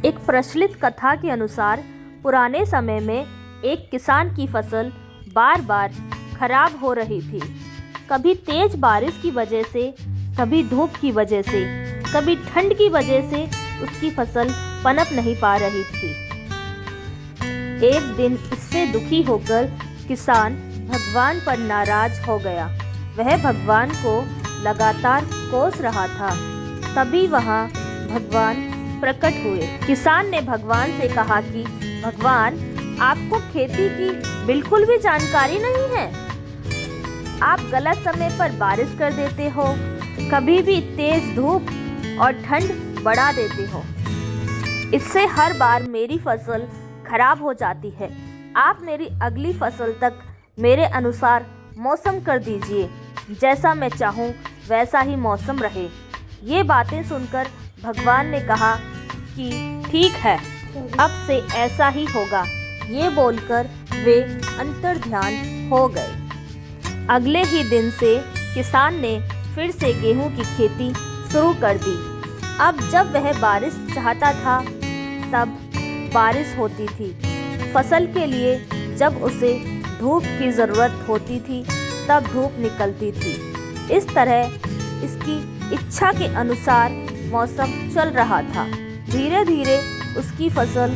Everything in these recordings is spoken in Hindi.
एक प्रचलित कथा के अनुसार पुराने समय में एक किसान की फसल बार बार खराब हो रही थी। कभी तेज बारिश की वजह से, कभी धूप की वजह से, कभी ठंड की वजह से उसकी फसल पनप नहीं पा रही थी। एक दिन इससे दुखी होकर किसान भगवान पर नाराज हो गया। वह भगवान को लगातार कोस रहा था। तभी वहाँ भगवान प्रकट हुए। किसान ने भगवान से कहा कि भगवान, आपको खेती की बिल्कुल भी जानकारी नहीं है। आप गलत समय पर बारिश कर देते हो, कभी भी तेज धूप और ठंड बढ़ा देते हो। इससे हर बार मेरी फसल खराब हो जाती है। आप मेरी अगली फसल तक मेरे अनुसार मौसम कर दीजिए। जैसा मैं चाहूँ वैसा ही मौसम रहे। ये बातें सुनकर भगवान ने कहा कि ठीक है, अब से ऐसा ही होगा। ये बोलकर वे अंतर्ध्यान हो गए। अगले ही दिन से किसान ने फिर से गेहूं की खेती शुरू कर दी। अब जब वह बारिश चाहता था तब बारिश होती थी। फसल के लिए जब उसे धूप की ज़रूरत होती थी तब धूप निकलती थी। इस तरह इसकी इच्छा के अनुसार मौसम चल रहा था। धीरे धीरे उसकी फसल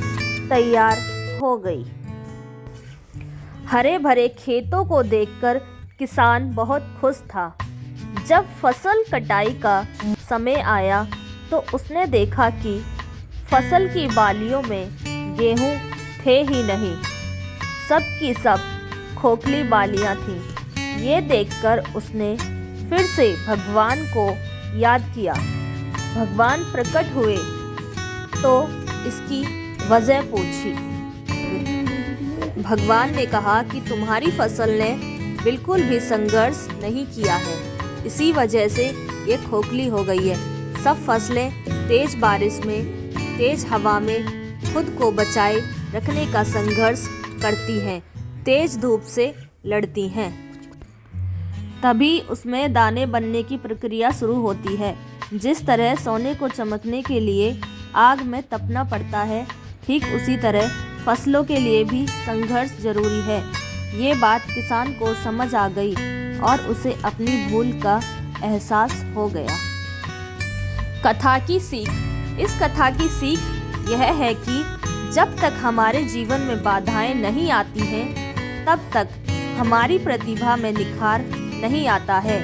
तैयार हो गई। हरे भरे खेतों को देखकर किसान बहुत खुश था। जब फसल कटाई का समय आया तो उसने देखा कि फसल की बालियों में गेहूं थे ही नहीं, सब की सब खोखली बालियां थीं। ये देखकर उसने फिर से भगवान को याद किया। भगवान प्रकट हुए तो इसकी वजह पूछी। भगवान ने कहा कि तुम्हारी फसल ने बिल्कुल भी संघर्ष नहीं किया है, इसी वजह से ये खोखली हो गई है। सब फसलें तेज बारिश में, तेज हवा में खुद को बचाए रखने का संघर्ष करती हैं, तेज धूप से लड़ती हैं। तभी उसमें दाने बनने की प्रक्रिया शुरू होती है। जिस तरह सोने को चमकने के लिए आग में तपना पड़ता है, ठीक उसी तरह फसलों के लिए भी संघर्ष जरूरी है। ये बात किसान को समझ आ गई और उसे अपनी भूल का एहसास हो गया। कथा की सीख। इस कथा की सीख यह है कि जब तक हमारे जीवन में बाधाएं नहीं आती हैं, तब तक हमारी प्रतिभा में निखार नहीं आता है।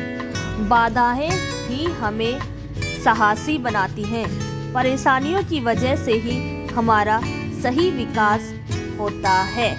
बाधाएं ही हमें साहसी बनाती हैं। परेशानियों की वजह से ही हमारा सही विकास होता है।